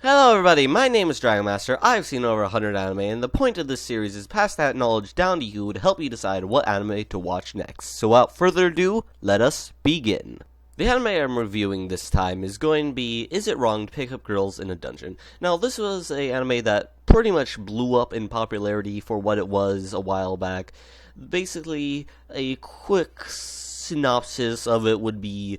Hello everybody, my name is DragonMaster. I've seen over 100 anime, and the point of this series is pass that knowledge down to you to help you decide what anime to watch next. So without further ado, let us begin. The anime I'm reviewing this time is going to be Is It Wrong to Pick Up Girls in a Dungeon? Now, this was an anime that pretty much blew up in popularity for what it was a while back. Basically, a quick synopsis of it would be,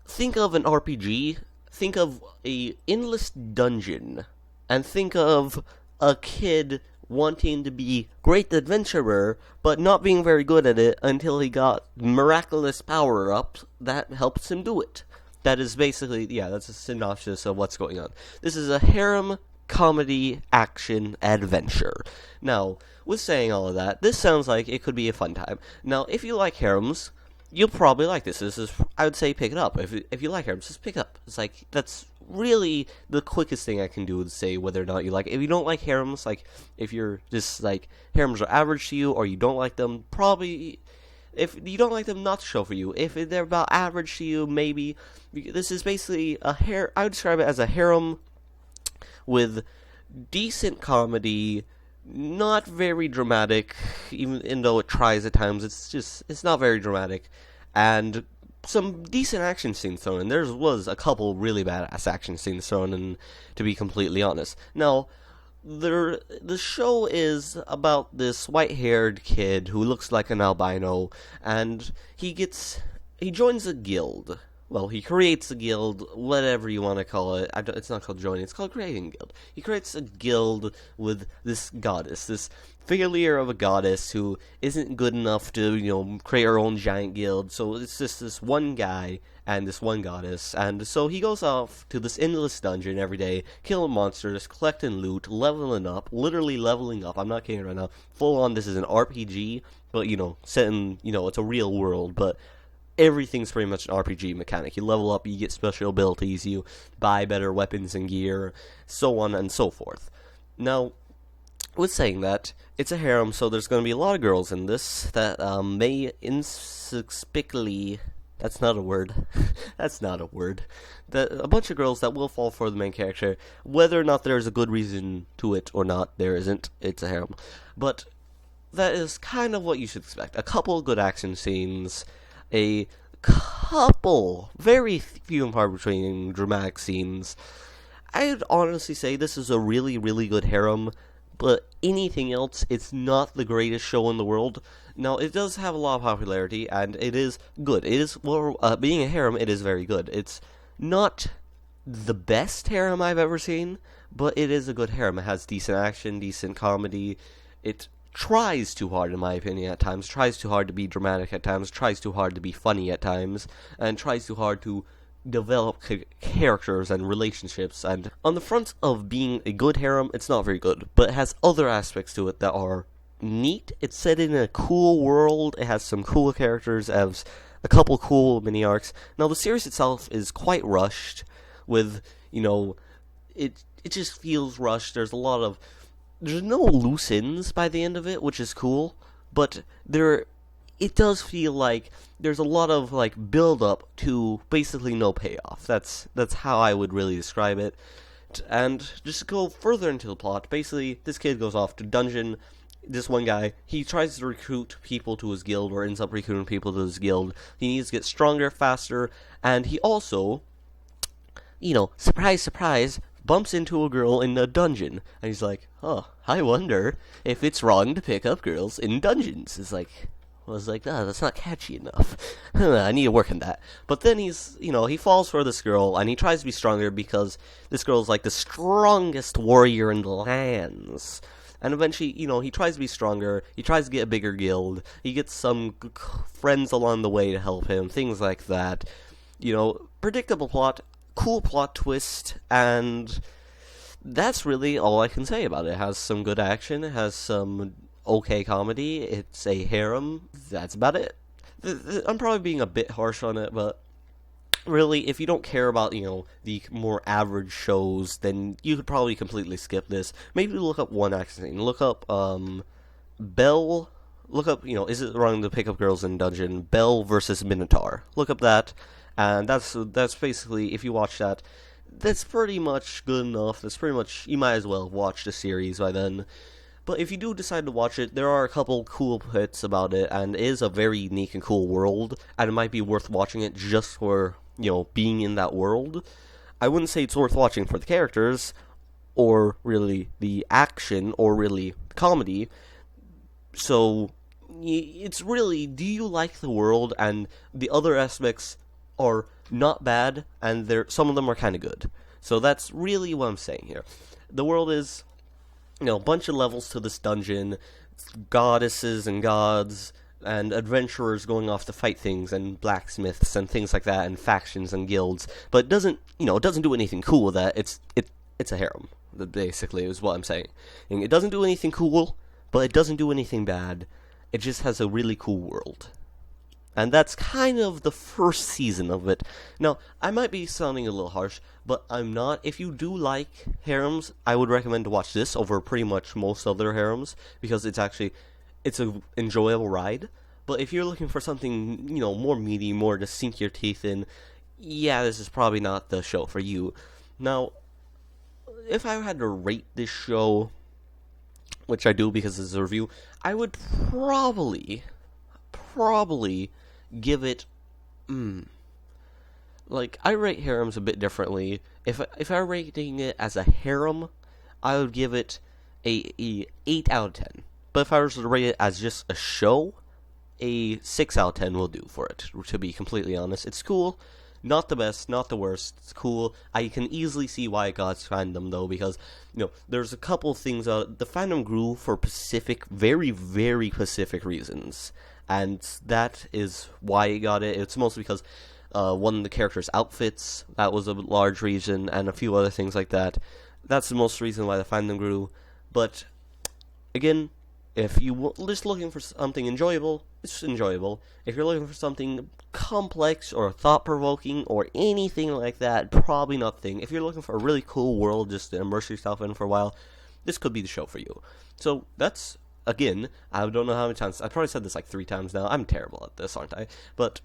think of an RPG, think of a endless dungeon, and think of a kid wanting to be great adventurer, but not being very good at it until he got miraculous power-ups that helps him do it. That is basically, that's a synopsis of what's going on. This is a harem comedy action adventure. Now, with saying all of that, this sounds like it could be a fun time. Now, if you like harems, you'll probably like this. This is, I would say, pick it up. If you like harems, just pick it up. It's like, that's really the quickest thing I can do to say whether or not you like it. If you don't like harems, like, if you're just, like, harems are average to you, or you don't like them, probably, if you don't like them, not the show for you. If they're about average to you, maybe. This is basically I would describe it as a harem with decent comedy, not very dramatic, even though it tries at times. It's not very dramatic, and some decent action scenes thrown in. There was a couple really badass action scenes thrown in, to be completely honest. Now, the show is about this white-haired kid who looks like an albino, and he joins a guild. Well, he creates a guild, whatever you want to call it. It's not called joining, it's called creating a guild. He creates a guild with this goddess, this failure of a goddess who isn't good enough to, create her own giant guild. So it's just this one guy and this one goddess. And so he goes off to this endless dungeon every day, killing monsters, collecting loot, leveling up, literally leveling up. I'm not kidding right now. Full on, this is an RPG, but, set in, it's a real world, but everything's pretty much an RPG mechanic. You level up, you get special abilities, you buy better weapons and gear, so on and so forth. Now, with saying that, it's a harem, so there's going to be a lot of girls in this that may inexplicably... That's not a word. That's not a word. A bunch of girls that will fall for the main character. Whether or not there's a good reason to it or not, there isn't. It's a harem. But that is kind of what you should expect. A couple good action scenes, a couple, very few and far between dramatic scenes. I'd honestly say this is a really, really good harem, but anything else, it's not the greatest show in the world. Now, it does have a lot of popularity, and it is good. It is, being a harem, it is very good. It's not the best harem I've ever seen, but it is a good harem. It has decent action, decent comedy. It tries too hard, in my opinion, at times, tries too hard to be dramatic at times, tries too hard to be funny at times, and tries too hard to develop characters and relationships. And on the front of being a good harem, it's not very good, but it has other aspects to it that are neat. It's set in a cool world, it has some cool characters, it has a couple cool mini-arcs. Now, the series itself is quite rushed, with, it just feels rushed. There's no loose ends by the end of it, which is cool, but it does feel like there's a lot of, build up to basically no payoff. That's how I would really describe it. And just to go further into the plot, basically, this kid goes off to dungeon. This one guy, he tries to recruit people to his guild, or ends up recruiting people to his guild. He needs to get stronger, faster, and he also, surprise, surprise, bumps into a girl in a dungeon, and he's like, I wonder if it's wrong to pick up girls in dungeons. I was like, that's not catchy enough. I need to work on that. But then he falls for this girl, and he tries to be stronger because this girl's like the strongest warrior in the lands. And eventually, he tries to be stronger, he tries to get a bigger guild, he gets some friends along the way to help him, things like that. Predictable plot, cool plot twist, and that's really all I can say about it. It has some good action, it has some okay comedy, it's a harem, that's about it. I'm probably being a bit harsh on it, but really, if you don't care about, the more average shows, then you could probably completely skip this. Maybe look up one action scene. Look up, Belle. Look up, Is It Wrong to Pick Up Girls in Dungeon? Belle versus Minotaur. Look up that, and that's basically, if you watch that, that's pretty much good enough. That's pretty much, you might as well watch the series by then. But if you do decide to watch it, there are a couple cool bits about it, and it is a very unique and cool world, and it might be worth watching it just for, being in that world. I wouldn't say it's worth watching for the characters, or really the action, or really the comedy. So, it's really, do you like the world, and the other aspects are not bad, and some of them are kind of good. So that's really what I'm saying here. The world is, a bunch of levels to this dungeon, goddesses and gods, and adventurers going off to fight things, and blacksmiths and things like that, and factions and guilds. But it doesn't do anything cool with that. It's a harem, basically, is what I'm saying. And it doesn't do anything cool, but it doesn't do anything bad. It just has a really cool world. And that's kind of the first season of it. Now, I might be sounding a little harsh, but I'm not. If you do like harems, I would recommend to watch this over pretty much most other harems, because it's an enjoyable ride. But if you're looking for something, more meaty, more to sink your teeth in, yeah, this is probably not the show for you. Now, if I had to rate this show, which I do because it's a review, I would probably give it, I rate harems a bit differently. If I were rating it as a harem, I would give it a 8 out of 10. But if I was to rate it as just a show, a 6 out of 10 will do for it, to be completely honest. It's cool, not the best, not the worst, it's cool. I can easily see why it got its fandom, though, because, there's a couple things, the fandom grew for very, very specific reasons. And that is why it got it. It's mostly because one of the characters' outfits, that was a large reason, and a few other things like that. That's the most reason why the fandom grew. But, again, if you're just looking for something enjoyable, it's enjoyable. If you're looking for something complex or thought-provoking or anything like that, probably not the thing. If you're looking for a really cool world just to immerse yourself in for a while, this could be the show for you. So, that's... Again, I don't know how many times, I probably said this like 3 times now, I'm terrible at this, aren't I? But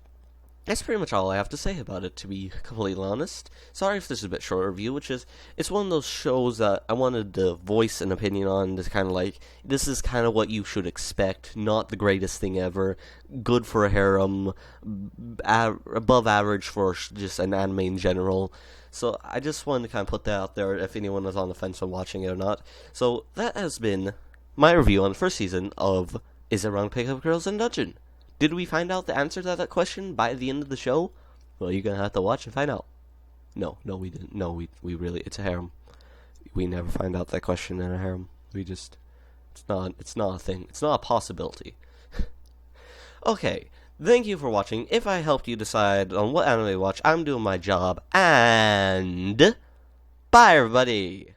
that's pretty much all I have to say about it, to be completely honest. Sorry if this is a bit short review, it's one of those shows that I wanted to voice an opinion on, to kind of this is kind of what you should expect, not the greatest thing ever, good for a harem, above average for just an anime in general. So I just wanted to kind of put that out there if anyone was on the fence on watching it or not. So that has been my review on the first season of Is It Wrong to Pick Up Girls in Dungeon? Did we find out the answer to that question by the end of the show? Well, you're gonna have to watch and find out. No, we didn't. No, we really, it's a harem. We never find out that question in a harem. It's not a thing. It's not a possibility. Okay, thank you for watching. If I helped you decide on what anime to watch, I'm doing my job, and bye everybody!